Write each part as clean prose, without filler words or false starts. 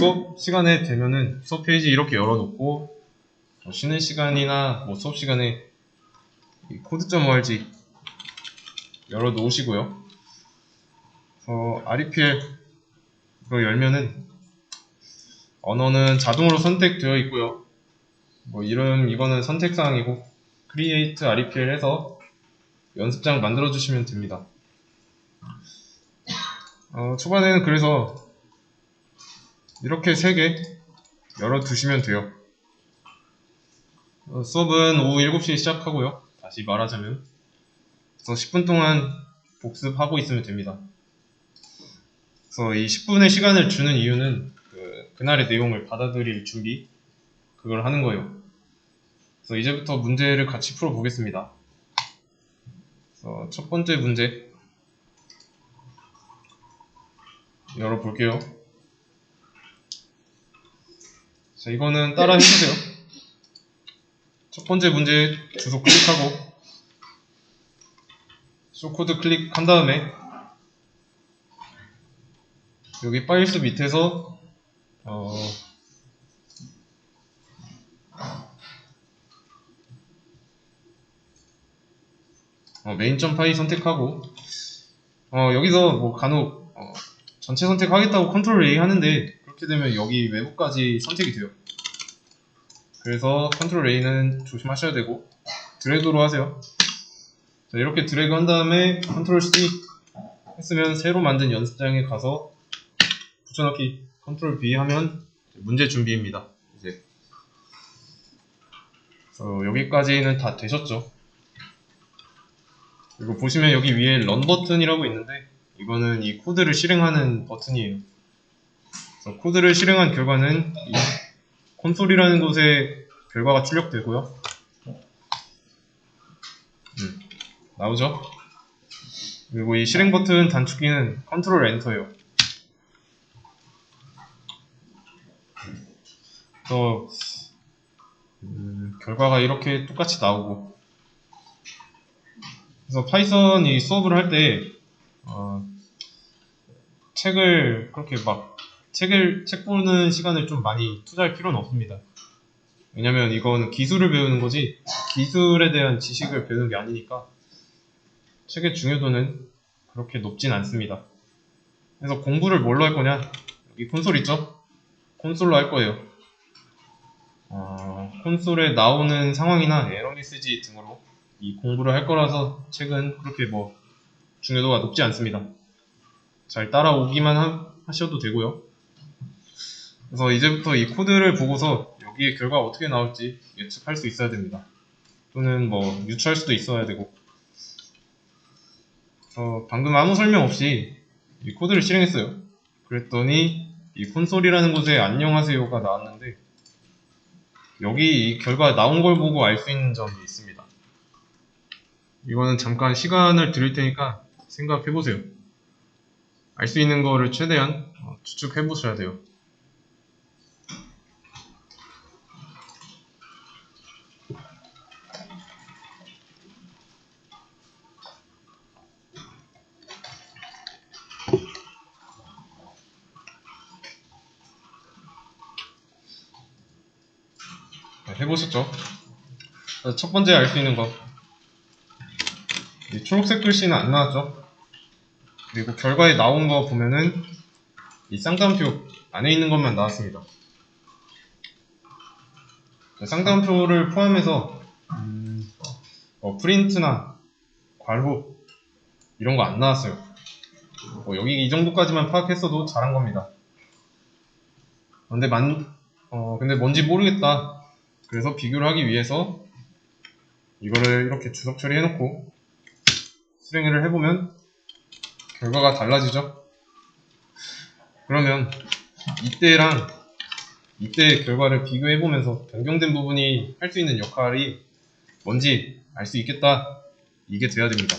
수업 시간에 되면은 수업 페이지 이렇게 열어놓고 쉬는 시간이나 뭐 수업 시간에 코드.org 열어놓으시고요. REPL 이거 열면은 언어는 자동으로 선택되어 있고요. 뭐 이름 이거는 선택사항이고 Create REPL 해서 연습장 만들어 주시면 됩니다. 초반에는 그래서 이렇게 3개 열어 두시면 돼요. 수업은 오후 7시에 시작하고요. 다시 말하자면 그래서 10분 동안 복습하고 있으면 됩니다. 그래서 이 10분의 시간을 주는 이유는 그날의 내용을 받아들일 준비 그걸 하는 거예요. 그래서 이제부터 문제를 같이 풀어 보겠습니다. 그래서 첫 번째 문제 열어볼게요. 자, 이거는 따라 해주세요. 첫 번째 문제 주소 클릭하고 쇼코드 클릭한 다음에 여기 파일스 밑에서 main.py 선택하고 여기서 뭐 간혹 전체 선택하겠다고 컨트롤 A 하는데 그렇게 되면 여기 외부까지 선택이 돼요. 그래서 컨트롤 A는 조심하셔야 되고 드래그로 하세요. 자, 이렇게 드래그 한 다음에 컨트롤 C 했으면 새로 만든 연습장에 가서 붙여넣기 컨트롤 B 하면 문제 준비입니다. 이제 여기까지는 다 되셨죠? 그리고 보시면 여기 위에 런 버튼이라고 있는데 이거는 이 코드를 실행하는 버튼이에요. 그래서 코드를 실행한 결과는 이 콘솔이라는 곳에 결과가 출력되고요. 나오죠? 그리고 이 실행 버튼 단축키는 컨트롤 엔터예요. 그래서 결과가 이렇게 똑같이 나오고 그래서 파이썬 이 수업을 할 때 책을 그렇게 막 책 보는 시간을 좀 많이 투자할 필요는 없습니다. 왜냐면 이건 기술을 배우는 거지 기술에 대한 지식을 배우는 게 아니니까 책의 중요도는 그렇게 높진 않습니다. 그래서 공부를 뭘로 할 거냐? 여기 콘솔 있죠? 콘솔로 할 거예요. 콘솔에 나오는 상황이나 에러 메시지 등으로 이 공부를 할 거라서 책은 그렇게 뭐 중요도가 높지 않습니다. 잘 따라오기만 하셔도 되고요. 그래서 이제부터 이 코드를 보고서 여기에 결과가 어떻게 나올지 예측할 수 있어야 됩니다. 또는 뭐 유추할 수도 있어야 되고 방금 아무 설명 없이 이 코드를 실행했어요. 그랬더니 이 콘솔이라는 곳에 안녕하세요가 나왔는데 여기 이 결과 나온 걸 보고 알 수 있는 점이 있습니다. 이거는 잠깐 시간을 드릴 테니까 생각해 보세요. 알 수 있는 거를 최대한 추측해 보셔야 돼요. 해보셨죠? 첫 번째 알 수 있는 거 이 초록색 글씨는 안 나왔죠? 그리고 결과에 나온 거 보면은 이 쌍따옴표 안에 있는 것만 나왔습니다. 쌍따옴표를 포함해서 프린트나 괄호 이런 거 안 나왔어요. 여기 이 정도까지만 파악했어도 잘한 겁니다. 근데 뭔지 모르겠다. 그래서 비교를 하기 위해서 이거를 이렇게 주석 처리해놓고 실행을 해보면 결과가 달라지죠. 그러면 이때랑 이때의 결과를 비교해보면서 변경된 부분이 할 수 있는 역할이 뭔지 알 수 있겠다. 이게 돼야 됩니다.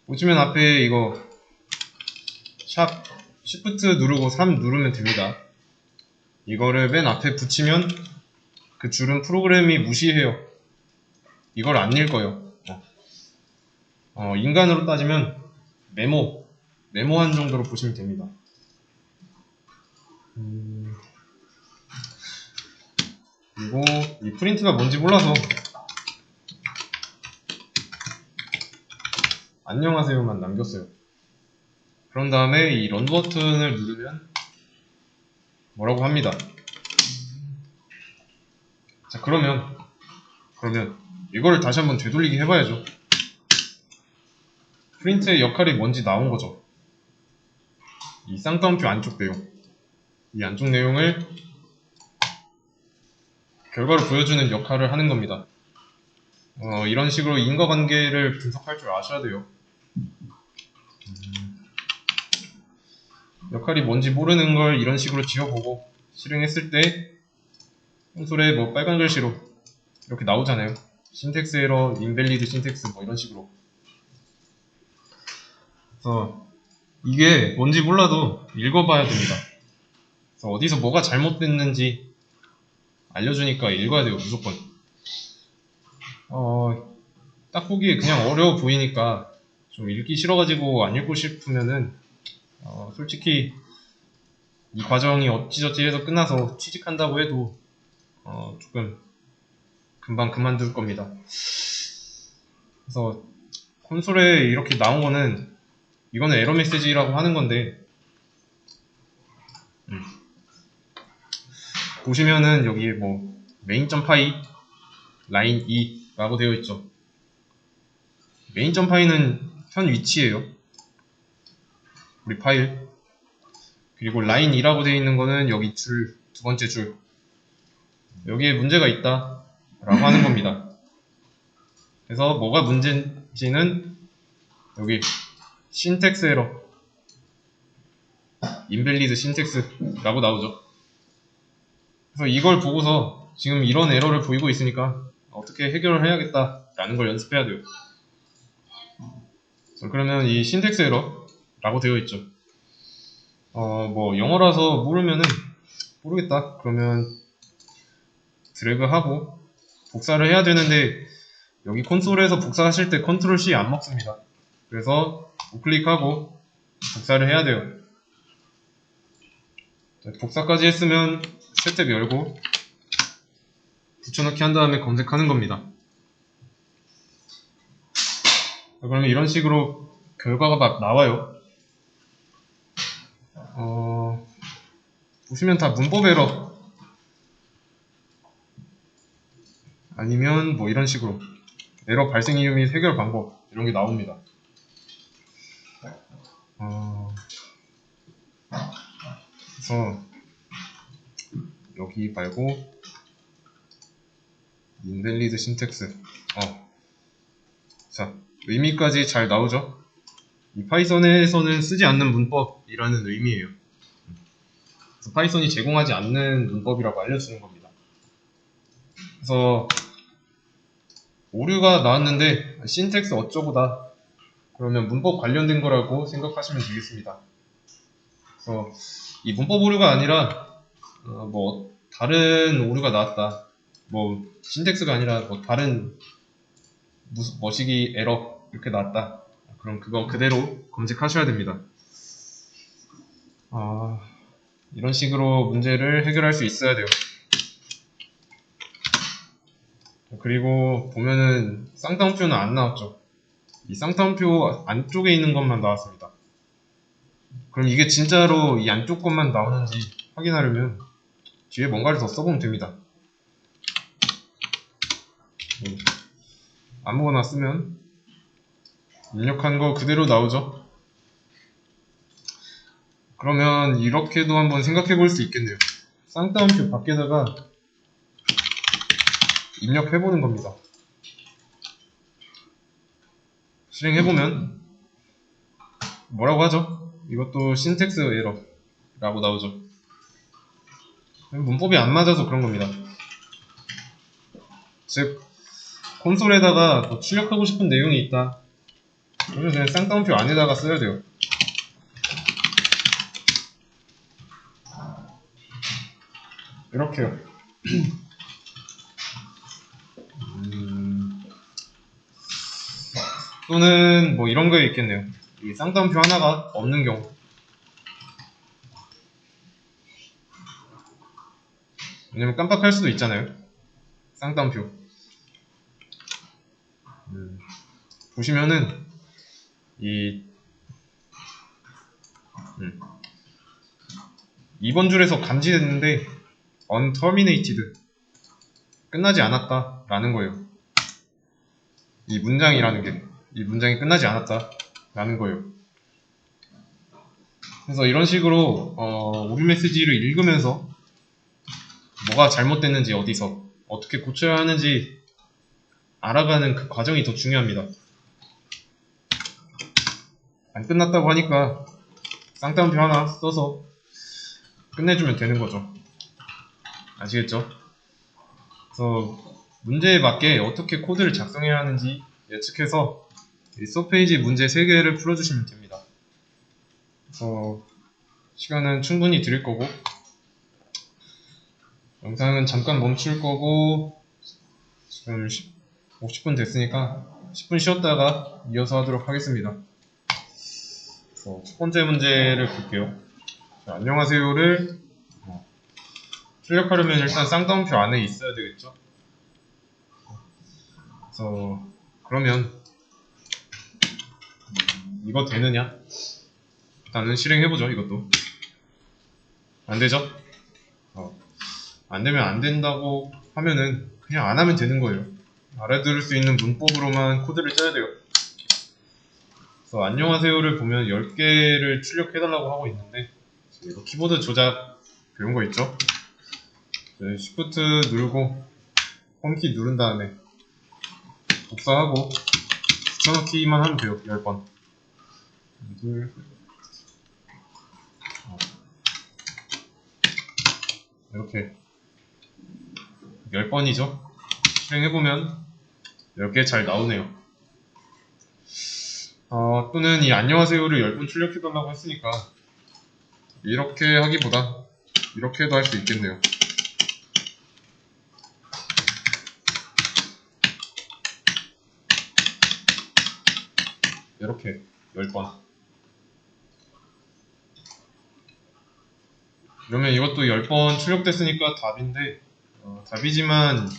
보시면 앞에 이거 샵 Shift 누르고 3 누르면 됩니다. 이거를 맨 앞에 붙이면 그 줄은 프로그램이 무시해요. 이걸 안 읽어요. 인간으로 따지면 메모한 정도로 보시면 됩니다. 그리고 이 프린트가 뭔지 몰라서 안녕하세요만 남겼어요. 그런 다음에 이 런 버튼을 누르면 뭐라고 합니다. 자, 그러면 이거를 다시 한번 되돌리기 해봐야죠. 프린트의 역할이 뭔지 나온 거죠. 이 쌍따옴표 안쪽 내용, 이 안쪽 내용을 결과로 보여주는 역할을 하는 겁니다. 이런 식으로 인과관계를 분석할 줄 아셔야 돼요. 역할이 뭔지 모르는 걸 이런 식으로 지어보고 실행했을 때 콘솔에 뭐 빨간 글씨로 이렇게 나오잖아요. 신텍스 에러, 인밸리드 신텍스 뭐 이런 식으로. 그래서 이게 뭔지 몰라도 읽어봐야 됩니다. 그래서 어디서 뭐가 잘못됐는지 알려주니까 읽어야 돼요, 무조건. 딱 보기에 그냥 어려워 보이니까 좀 읽기 싫어가지고 안 읽고 싶으면은 솔직히 이 과정이 어찌저찌 해서 끝나서 취직한다고 해도 조금 금방 그만둘 겁니다. 그래서 콘솔에 이렇게 나온 거는 이거는 에러 메시지라고 하는 건데 보시면은 여기 뭐 main.py 라인 2라고 되어 있죠. main.py는 현 위치예요. 우리 파일. 그리고 라인 2라고 되어 있는 거는 여기 줄, 두 번째 줄. 여기에 문제가 있다 라고 하는 겁니다. 그래서 뭐가 문제인지는 여기 신텍스 에러, 인밸리드 신텍스라고 나오죠. 그래서 이걸 보고서 지금 이런 에러를 보이고 있으니까 어떻게 해결을 해야겠다라는 걸 연습해야 돼요. 그러면 이 신텍스 에러라고 되어 있죠. 뭐 영어라서 모르겠다. 그러면 드래그하고 복사를 해야 되는데 여기 콘솔에서 복사하실 때 컨트롤 C 안 먹습니다. 그래서 우클릭하고 복사를 해야 돼요. 자, 복사까지 했으면 새 탭 열고 붙여넣기 한 다음에 검색하는 겁니다. 자, 그러면 이런 식으로 결과가 막 나와요. 보시면 다 문법 에러 아니면 뭐 이런 식으로 에러 발생 이유 및 해결 방법 이런 게 나옵니다. 그래서 여기 말고 인밸리드 신텍스 자, 의미까지 잘 나오죠? 이 파이썬에서는 쓰지 않는 문법이라는 의미예요. 그래서 파이썬이 제공하지 않는 문법이라고 알려주는 겁니다. 그래서 오류가 나왔는데 신텍스 어쩌고다 그러면 문법 관련된 거라고 생각하시면 되겠습니다. 그래서 이 문법 오류가 아니라 뭐 다른 오류가 나왔다. 뭐 신텍스가 아니라 뭐 다른 머시기 에러 이렇게 나왔다. 그럼 그거 그대로 검색하셔야 됩니다. 이런 식으로 문제를 해결할 수 있어야 돼요. 그리고 보면은 쌍따옴표는 안 나왔죠. 이 쌍따옴표 안쪽에 있는 것만 나왔습니다. 그럼 이게 진짜로 이 안쪽 것만 나오는지 확인하려면 뒤에 뭔가를 더 써보면 됩니다. 아무거나 쓰면 입력한 거 그대로 나오죠. 그러면 이렇게도 한번 생각해 볼 수 있겠네요. 쌍따옴표 밖에다가 입력해 보는 겁니다. 실행해보면 뭐라고 하죠? 이것도 신텍스 에러라고 나오죠. 문법이 안 맞아서 그런 겁니다. 즉 콘솔에다가 더 출력하고 싶은 내용이 있다. 그러면 그냥 쌍따옴표 안에다가 써야 돼요. 이렇게요. 또는 뭐 이런 거 있겠네요. 이 쌍따옴표 하나가 없는 경우. 왜냐면 깜빡할 수도 있잖아요. 쌍따옴표. 보시면은 이 2번 줄에서 감지됐는데 unterminated, 끝나지 않았다 라는 거예요. 이 문장이 끝나지 않았다 라는 거예요. 그래서 이런 식으로 우리 메시지를 읽으면서 뭐가 잘못됐는지, 어디서 어떻게 고쳐야 하는지 알아가는 그 과정이 더 중요합니다. 안 끝났다고 하니까 쌍따옴표 하나 써서 끝내주면 되는 거죠. 아시겠죠? 그래서 문제에 맞게 어떻게 코드를 작성해야 하는지 예측해서 이 서페이지 문제 3개를 풀어주시면 됩니다. 그래서 시간은 충분히 드릴 거고, 영상은 잠깐 멈출 거고, 지금 50분 됐으니까 10분 쉬었다가 이어서 하도록 하겠습니다. 그래서 첫 번째 문제를 볼게요. 자, 안녕하세요를 출력하려면 일단 쌍따옴표 안에 있어야 되겠죠? 그래서 그러면 이거 되느냐? 일단은 실행해보죠. 이것도 안되죠? 안되면 안된다고 하면은 그냥 안하면 되는 거예요. 알아들을 수 있는 문법으로만 코드를 짜야 돼요. 그래서 안녕하세요를 보면 10개를 출력해달라고 하고 있는데, 이거 키보드 조작 배운 거 있죠? Shift 누르고 홈키 누른 다음에 복사하고 붙여넣기만 하면 돼요. 10번. 이렇게 10번이죠? 실행해보면 10개 잘 나오네요. 또는 이 안녕하세요를 10번 출력해달라고 했으니까 이렇게 하기보다 이렇게도 할 수 있겠네요. 이렇게 10번. 그러면 이것도 10번 출력됐으니까 답인데, 답이지만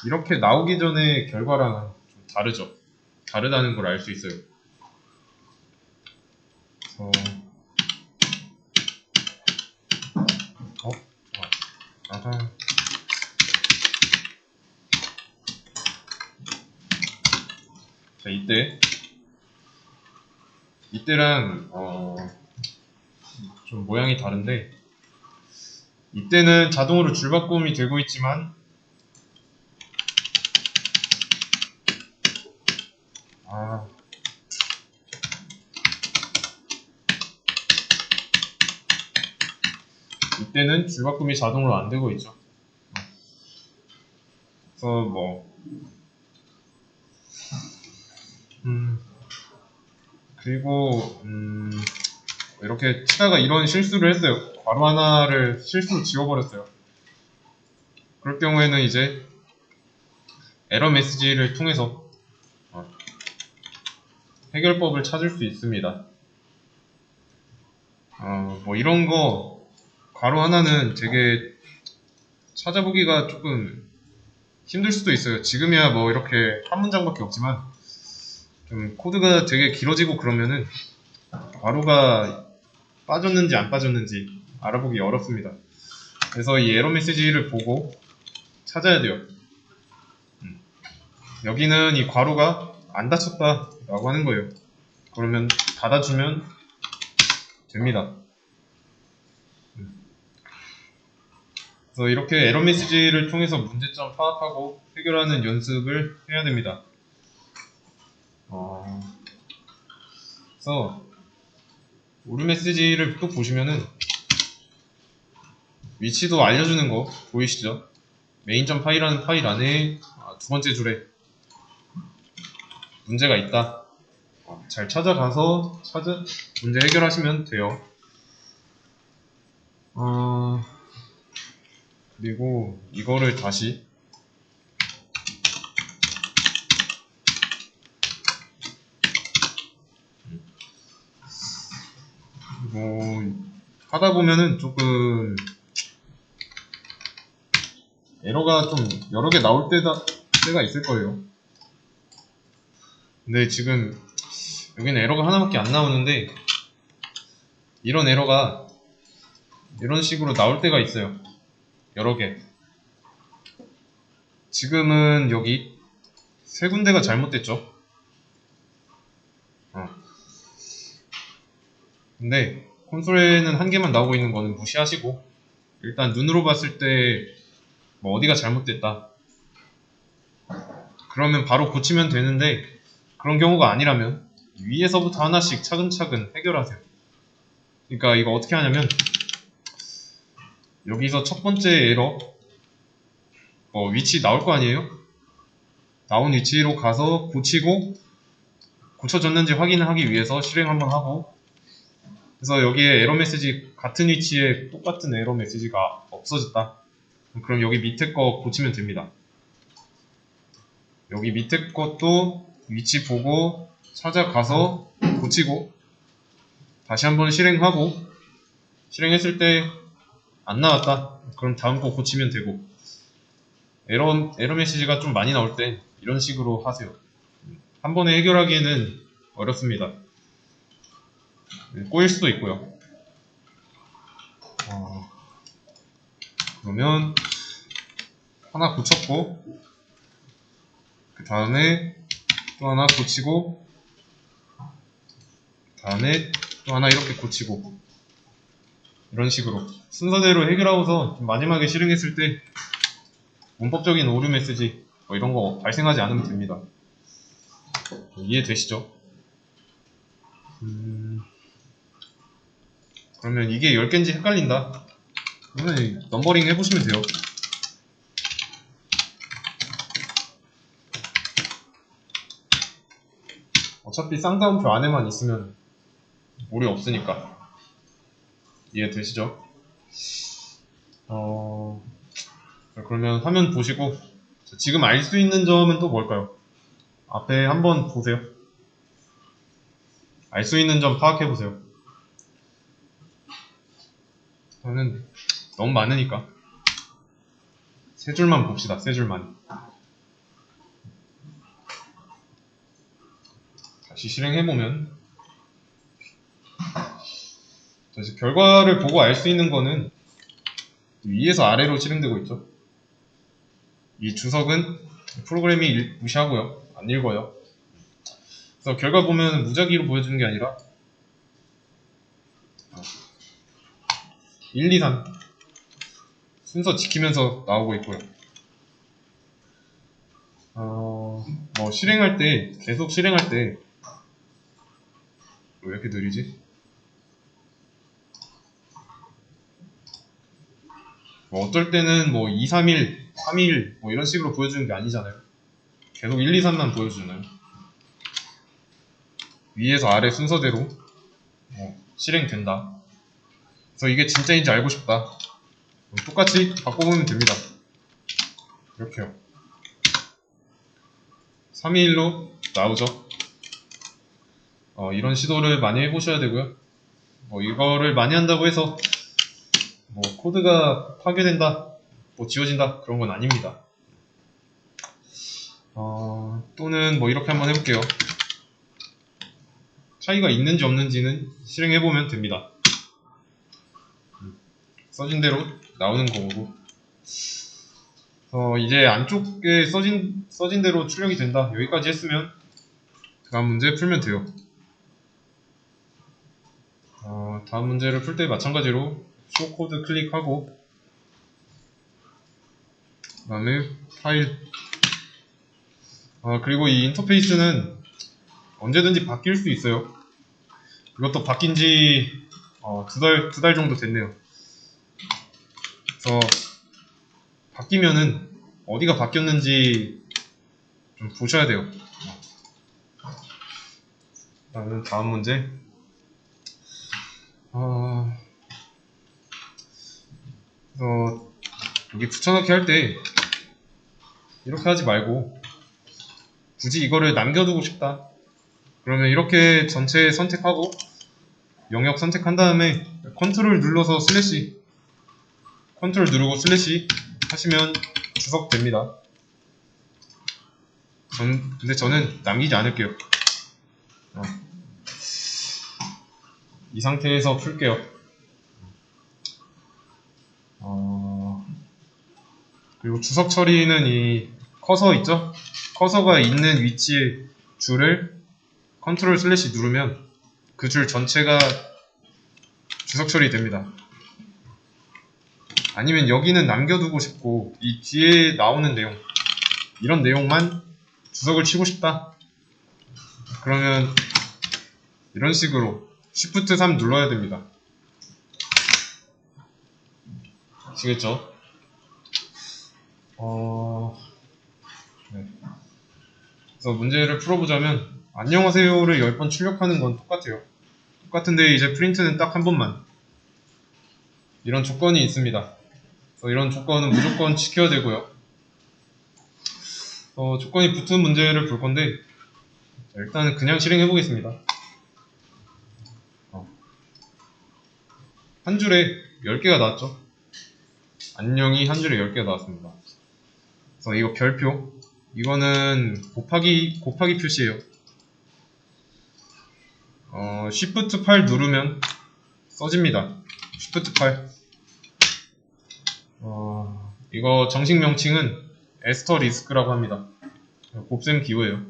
이렇게 나오기 전에 결과랑 좀 다르죠. 다르다는 걸 알 수 있어요. 아하. 자, 이때랑 좀 모양이 다른데, 이때는 자동으로 줄바꿈이 되고 있지만 이때는 줄바꿈이 자동으로 안 되고 있죠. 그래서 그리고 이렇게 치다가 이런 실수를 했어요. 괄호 하나를 실수로 지워버렸어요. 그럴 경우에는 이제 에러 메시지를 통해서 해결법을 찾을 수 있습니다. 이런 거 괄호 하나는 되게 찾아보기가 조금 힘들 수도 있어요. 지금이야 이렇게 한 문장밖에 없지만 좀 코드가 되게 길어지고 그러면은 괄호가 빠졌는지 안 빠졌는지 알아보기 어렵습니다. 그래서 이 에러 메시지를 보고 찾아야 돼요. 여기는 이 괄호가 안 닫혔다 라고 하는 거예요. 그러면 닫아주면 됩니다. 그래서 이렇게 에러 메시지를 통해서 문제점 파악하고 해결하는 연습을 해야 됩니다. 그래서 우리 메시지를 또 보시면은 위치도 알려주는 거 보이시죠? main.py라는 파일 안에 두 번째 줄에 문제가 있다. 잘 찾아가서 문제 해결하시면 돼요. 그리고 이거를 다시 하다 보면은 조금 에러가 좀 여러 개 나올 때가 있을 거예요. 근데 지금 여기는 에러가 하나밖에 안 나오는데 이런 에러가 이런 식으로 나올 때가 있어요. 여러 개. 지금은 여기 세 군데가 잘못됐죠. 근데 콘솔에는 한 개만 나오고 있는 거는 무시하시고 일단 눈으로 봤을 때 뭐 어디가 잘못됐다 그러면 바로 고치면 되는데 그런 경우가 아니라면 위에서부터 하나씩 차근차근 해결하세요. 그러니까 이거 어떻게 하냐면 여기서 첫 번째 에러 위치 나올 거 아니에요? 나온 위치로 가서 고치고 고쳐졌는지 확인을 하기 위해서 실행 한번 하고 그래서 여기에 에러 메시지 같은 위치에 똑같은 에러 메시지가 없어졌다. 그럼 여기 밑에 거 고치면 됩니다. 여기 밑에 것도 위치 보고 찾아가서 고치고 다시 한번 실행하고 실행했을 때 안 나왔다. 그럼 다음 거 고치면 되고 에러 메시지가 좀 많이 나올 때 이런 식으로 하세요. 한 번에 해결하기에는 어렵습니다. 꼬일 수도 있고요. 그러면 하나 고쳤고 그 다음에 또 하나 고치고 다음에 또 하나 이렇게 고치고 이런 식으로 순서대로 해결하고서 마지막에 실행했을 때 문법적인 오류 메시지 이런 거 발생하지 않으면 됩니다. 이해되시죠? 그러면 이게 10개인지 헷갈린다. 그러면 넘버링 해보시면 돼요. 어차피 쌍따옴표 안에만 있으면 오류 없으니까. 이해되시죠? 그러면 화면 보시고 지금 알 수 있는 점은 또 뭘까요? 앞에 한번 보세요. 알 수 있는 점 파악해보세요. 저는 너무 많으니까 세 줄만 봅시다. 세 줄만. 다시 실행해보면 이제 결과를 보고 알 수 있는 거는 위에서 아래로 실행되고 있죠. 이 주석은 프로그램이 무시하고요. 안 읽어요. 그래서 결과 보면 무작위로 보여주는 게 아니라 1, 2, 3 순서 지키면서 나오고 있고요. 실행할 때 계속 실행할 때 왜 이렇게 느리지? 어떨 때는 2, 3일, 3일 이런 식으로 보여주는 게 아니잖아요. 계속 1, 2, 3만 보여주잖아요. 위에서 아래 순서대로 실행된다. 그래서 이게 진짜인지 알고 싶다. 똑같이 바꿔보면 됩니다. 이렇게요. 3일로 나오죠. 이런 시도를 많이 해보셔야 되고요. 이거를 많이 한다고 해서 코드가 파괴된다, 지워진다 그런 건 아닙니다. 또는 이렇게 한번 해볼게요. 차이가 있는지 없는지는 실행해보면 됩니다. 써진 대로 나오는 거고 이제 안쪽에 써진 대로 출력이 된다. 여기까지 했으면 그 다음 문제 풀면 돼요. 다음 문제를 풀 때 마찬가지로 쇼 코드 클릭하고 그 다음에 파일 그리고 이 인터페이스는 언제든지 바뀔 수 있어요. 이것도 바뀐 지 두 달 정도 됐네요. 그래서 바뀌면은 어디가 바뀌었는지 좀 보셔야 돼요. 다음 문제. 그래서 여기 붙여넣기 할 때 이렇게 하지 말고 굳이 이거를 남겨두고 싶다. 그러면 이렇게 전체 선택하고 영역 선택한 다음에 컨트롤 눌러서 슬래시, 컨트롤 누르고 슬래시 하시면 주석 됩니다. 근데 저는 남기지 않을게요. 이 상태에서 풀게요. 그리고 주석 처리는 이 커서 있죠? 커서가 있는 위치에 줄을 컨트롤 슬래시 누르면 그 줄 전체가 주석 처리됩니다. 아니면 여기는 남겨두고 싶고 이 뒤에 나오는 내용, 이런 내용만 주석을 치고 싶다. 그러면 이런 식으로 Shift 3 눌러야 됩니다. 아시겠죠? 네. 그래서 문제를 풀어보자면 안녕하세요를 10번 출력하는 건 똑같아요. 똑같은데 이제 프린트는 딱 한 번만. 이런 조건이 있습니다. 그래서 이런 조건은 무조건 지켜야 되고요. 조건이 붙은 문제를 볼 건데 일단은 그냥 실행해 보겠습니다. 한 줄에 10개가 나왔죠. 안녕이 한 줄에 10개가 나왔습니다. 그래서 이거 별표, 이거는 곱하기 표시예요. Shift 8 누르면 써집니다. Shift 8. 이거 정식 명칭은 에스터리스크라고 합니다. 곱셈 기호예요.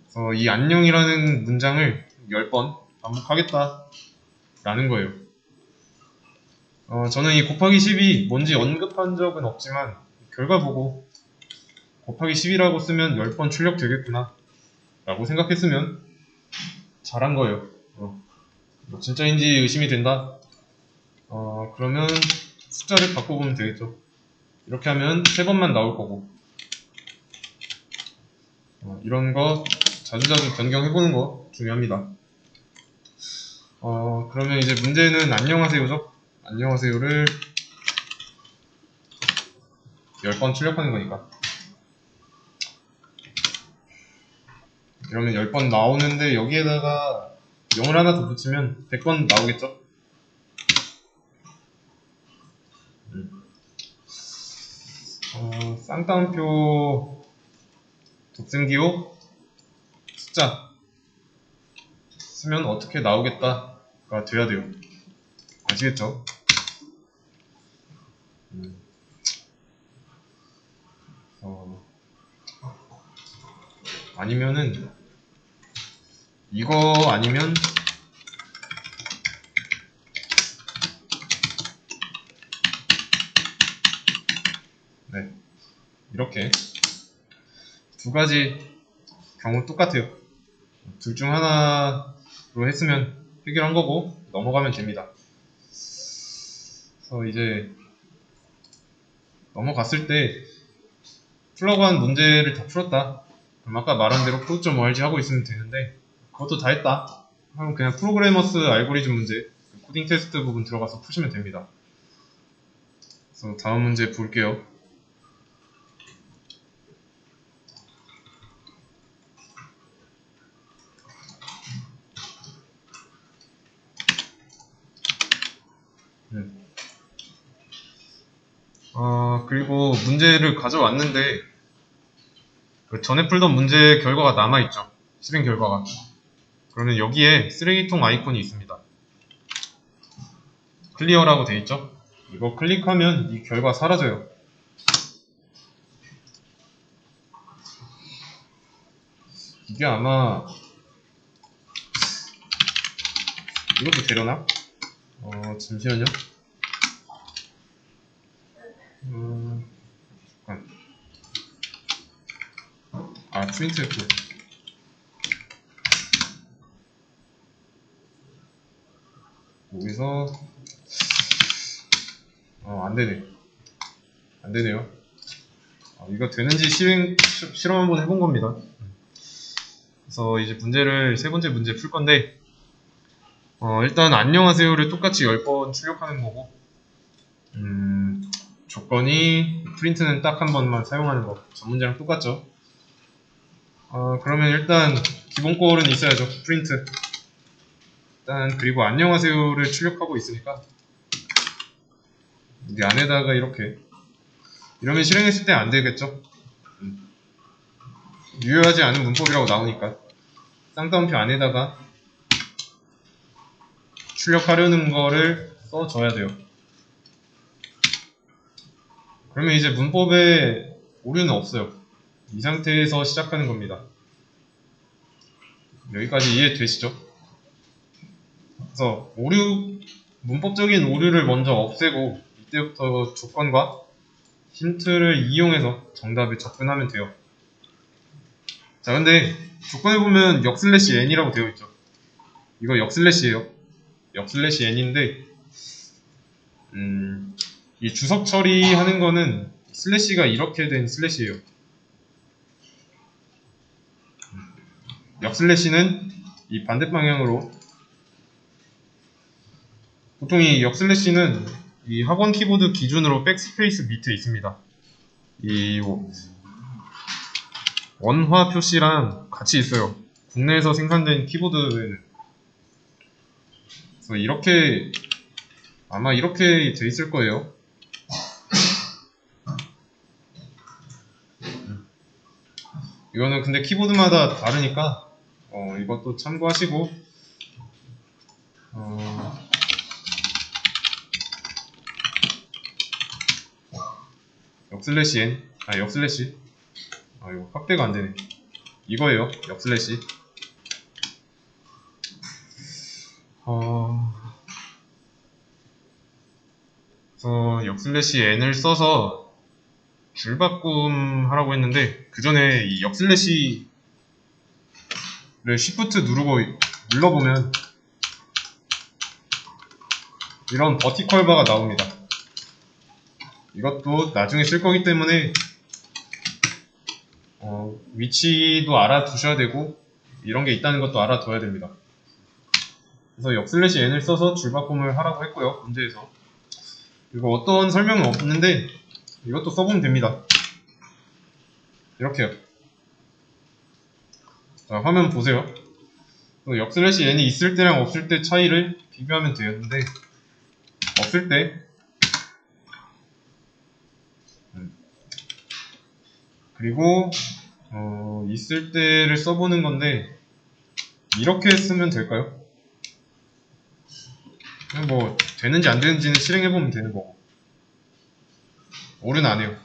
그래서 이 안녕이라는 문장을 10번 반복하겠다 라는 거예요. 저는 이 곱하기 10이 뭔지 언급한 적은 없지만 결과 보고 곱하기 10이라고 쓰면 10번 출력되겠구나 라고 생각했으면 잘한 거예요. 뭐 진짜인지 의심이 된다? 그러면 숫자를 바꿔보면 되겠죠. 이렇게 하면 3번만 나올 거고 이런 거 자주자주 변경해보는 거 중요합니다. 그러면 이제 문제는 안녕하세요죠? 안녕하세요를 10번 출력하는 거니까. 그러면 10번 나오는데 여기에다가 0을 하나 더 붙이면 100번 나오겠죠? 쌍따옴표 곱셈기호 숫자 쓰면 어떻게 나오겠다가 돼야 돼요. 아시겠죠? 아니면은 이거 아니면 네, 이렇게 두 가지 경우 똑같아요. 둘 중 하나로 했으면 해결한 거고 넘어가면 됩니다. 그래서 이제 넘어갔을 때 풀라고 한 문제를 다 풀었다. 그럼 아까 말한 대로 코드.org 하고 있으면 되는데 그것도 다 했다. 그럼 그냥 프로그래머스 알고리즘 문제, 코딩 테스트 부분 들어가서 푸시면 됩니다. 그래서 다음 문제 볼게요. 그리고 문제를 가져왔는데 그 전에 풀던 문제 결과가 남아있죠. 실행 결과가. 그러면 여기에 쓰레기통 아이콘이 있습니다. 클리어라고 돼 있죠. 이거 클릭하면 이 결과 사라져요. 이게 아마 이것도 되려나? 잠시만요. 잠깐. 프린트했고. 여기서 안되네. 안되네요. 이거 되는지 실험 한번 해본 겁니다. 그래서 이제 문제를 세 번째 문제 풀 건데 일단 안녕하세요를 똑같이 10번 출력하는 거고 조건이 프린트는 딱 한 번만 사용하는 거. 전 문제랑 똑같죠. 그러면 일단 기본 꼴은 있어야죠. 프린트. 일단 그리고 안녕하세요를 출력하고 있으니까 여기 안에다가 이렇게 이러면 실행했을 때 안 되겠죠? 유효하지 않은 문법이라고 나오니까 쌍따옴표 안에다가 출력하려는 거를 써줘야 돼요. 그러면 이제 문법에 오류는 없어요. 이 상태에서 시작하는 겁니다. 여기까지 이해되시죠? 그래서 문법적인 오류를 먼저 없애고 이때부터 조건과 힌트를 이용해서 정답에 접근하면 돼요. 자, 근데 조건에 보면 역슬래시 n이라고 되어 있죠. 이거 역슬래시예요. 역슬래시 n인데 이 주석 처리하는 거는 슬래시가 이렇게 된 슬래시예요. 역슬래시는 이 반대 방향으로 보통 이 역슬래시는 이 학원 키보드 기준으로 백스페이스 밑에 있습니다. 이 원화 표시랑 같이 있어요. 국내에서 생산된 키보드에는. 그래서 이렇게 아마 이렇게 돼 있을 거예요. 이거는 근데 키보드마다 다르니까 이것도 참고하시고 역슬래시 n 역슬래시 이거 확대가 안되네. 이거예요. 역슬래시 그래서 역슬래시 n을 써서 줄바꿈 하라고 했는데 그 전에 이 역슬래시를 Shift 누르고 눌러보면 이런 버티컬 바가 나옵니다. 이것도 나중에 쓸 거기 때문에 위치도 알아두셔야 되고 이런 게 있다는 것도 알아둬야 됩니다. 그래서 역슬래시 n을 써서 줄바꿈을 하라고 했고요. 문제에서 그리고 어떤 설명은 없는데 이것도 써보면 됩니다. 이렇게요. 자, 화면 보세요. 역슬래시 n이 있을 때랑 없을 때 차이를 비교하면 되는데 없을 때 그리고 있을 때를 써보는 건데 이렇게 쓰면 될까요? 뭐 되는지 안 되는지는 실행해보면 되는 거고 옳은 안 해요.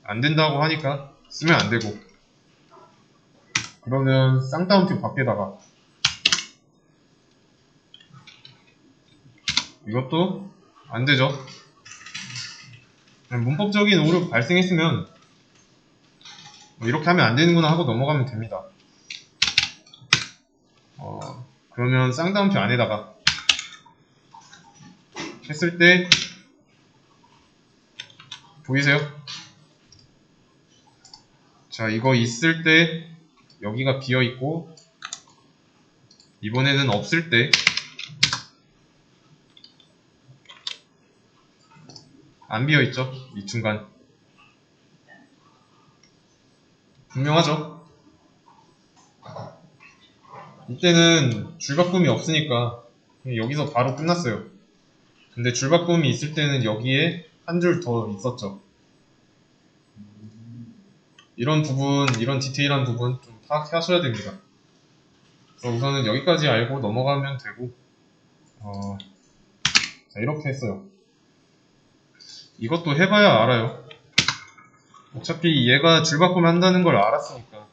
안 된다고 하니까 쓰면 안 되고 그러면 쌍따옴표 밖에다가 이것도 안 되죠. 문법적인 오류 발생했으면 이렇게 하면 안 되는구나 하고 넘어가면 됩니다. 그러면 쌍따옴표 안에다가 했을 때 보이세요? 자, 이거 있을 때 여기가 비어있고 이번에는 없을 때 안 비어있죠? 이 중간 분명하죠? 이때는 줄바꿈이 없으니까 그냥 여기서 바로 끝났어요. 근데 줄바꿈이 있을 때는 여기에 한 줄 더 있었죠. 이런 부분, 이런 디테일한 부분 좀 파악하셔야 됩니다. 그래서 우선은 여기까지 알고 넘어가면 되고 자, 이렇게 했어요. 이것도 해봐야 알아요. 어차피 얘가 줄바꿈 한다는 걸 알았으니까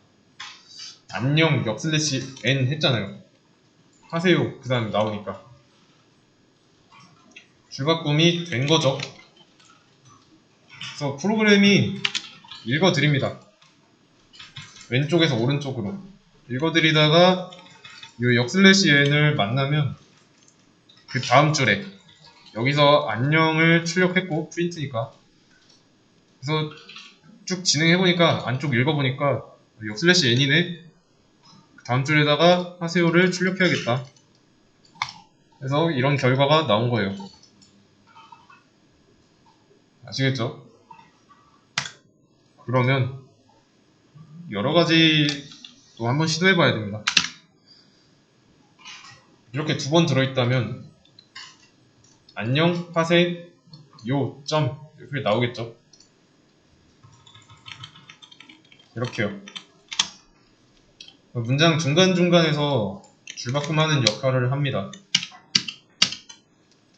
안녕 역슬래시 n 했잖아요. 하세요 그 다음 나오니까 줄바꿈이 된 거죠. 그래서 프로그램이 읽어드립니다. 왼쪽에서 오른쪽으로 읽어드리다가 이 역슬래시 n을 만나면 그 다음 줄에 여기서 안녕을 출력했고 프린트니까 그래서 쭉 진행해보니까 안쪽 읽어보니까 역슬래시 n이네. 그 다음 줄에다가 하세요를 출력해야겠다. 그래서 이런 결과가 나온 거예요. 아시겠죠? 그러면 여러가지 또 한번 시도해봐야 됩니다. 이렇게 두 번 들어있다면 안녕 파세 요 점 이렇게 나오겠죠. 이렇게요. 문장 중간중간에서 줄바꿈하는 역할을 합니다.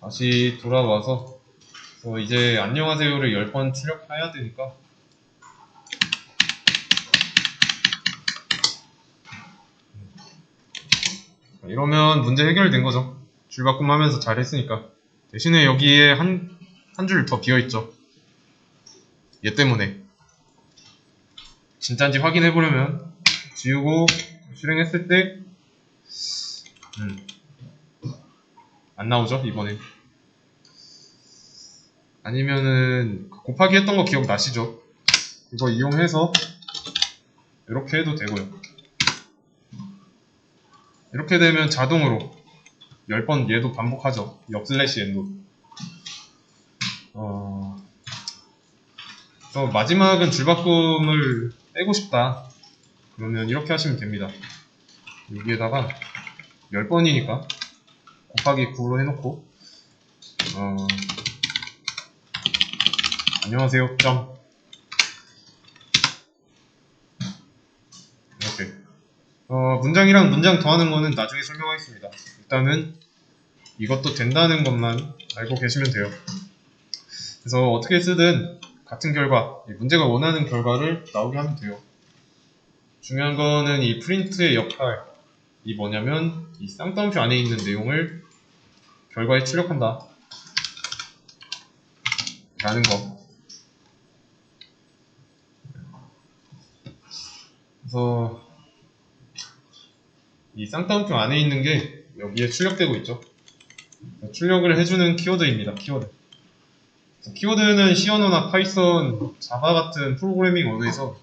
다시 돌아와서 이제 안녕하세요를 10번 출력해야 되니까 이러면 문제 해결된 거죠. 줄바꿈하면서 잘 했으니까. 대신에 여기에 한 줄 더 비어있죠. 얘 때문에. 진짜인지 확인해 보려면 지우고 실행했을 때 안 나오죠, 이번엔. 아니면은 곱하기 했던 거 기억나시죠? 이거 이용해서 이렇게 해도 되고요. 이렇게 되면 자동으로 10번 얘도 반복하죠. 옆 슬래시 엔도. 그래서 마지막은 줄바꿈을 빼고 싶다. 그러면 이렇게 하시면 됩니다. 여기에다가 10번이니까 곱하기 9로 해놓고 안녕하세요 점 이렇게 문장이랑 문장 더하는 거는 나중에 설명하겠습니다. 일단은 이것도 된다는 것만 알고 계시면 돼요. 그래서 어떻게 쓰든 같은 결과, 문제가 원하는 결과를 나오게 하면 돼요. 중요한 거는 이 프린트의 역할이 뭐냐면 이 쌍따옴표 안에 있는 내용을 결과에 출력한다 라는 거. 그래서 이 쌍따옴표 안에 있는 게 여기에 출력되고 있죠. 출력을 해주는 키워드입니다. 키워드는 C 언어나 파이썬, 자바 같은 프로그래밍 언어에서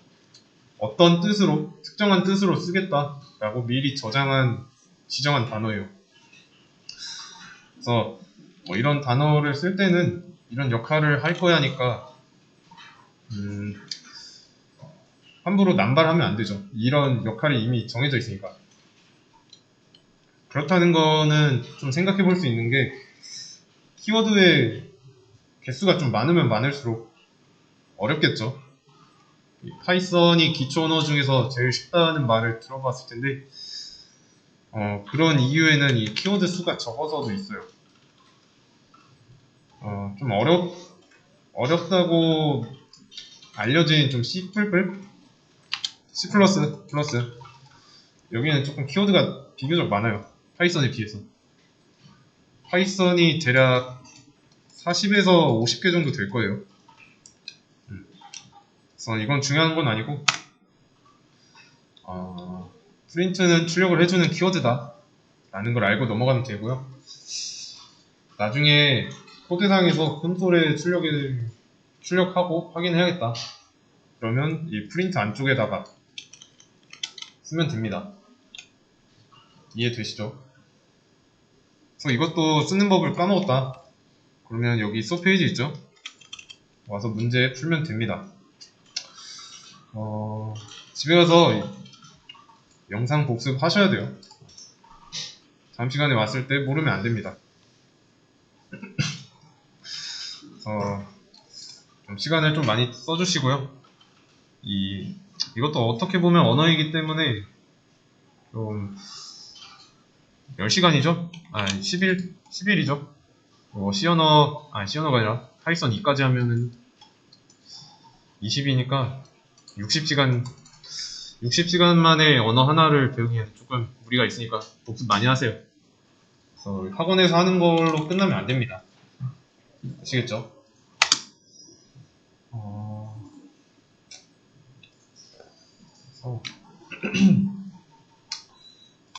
어떤 뜻으로, 특정한 뜻으로 쓰겠다라고 미리 지정한 단어예요. 그래서 이런 단어를 쓸 때는 이런 역할을 할 거야 하니까 함부로 남발하면 안 되죠. 이런 역할이 이미 정해져 있으니까. 그렇다는 거는 좀 생각해 볼 수 있는 게 키워드의 개수가 좀 많으면 많을수록 어렵겠죠. 파이썬이 기초 언어 중에서 제일 쉽다는 말을 들어봤을 텐데 그런 이유에는 이 키워드 수가 적어서도 있어요. 좀 어렵다고 알려진 좀 C++? C++ 여기는 조금 키워드가 비교적 많아요. 파이썬에 비해서. 파이썬이 대략 40에서 50개 정도 될 거예요. 그래서 이건 중요한 건 아니고 프린트는 출력을 해주는 키워드다 라는 걸 알고 넘어가면 되고요. 나중에 코드상에서 콘솔에 출력하고 확인해야겠다. 그러면 이 프린트 안쪽에다가 쓰면 됩니다. 이해되시죠? 그래서 이것도 쓰는 법을 까먹었다. 그러면 여기 소 페이지 있죠? 와서 문제 풀면 됩니다. 집에 가서 영상 복습하셔야 돼요. 다음 시간에 왔을 때 모르면 안 됩니다. 좀 시간을 좀 많이 써주시고요. 이것도 어떻게 보면 언어이기 때문에 좀 10시간이죠? 10일이죠? C언어가 아니라 파이썬 2까지 하면은 20이니까 60시간 만에 언어 하나를 배우기엔 조금 무리가 있으니까 복습 많이 하세요. 그래서 학원에서 하는 걸로 끝나면 안 됩니다. 아시겠죠? 그래서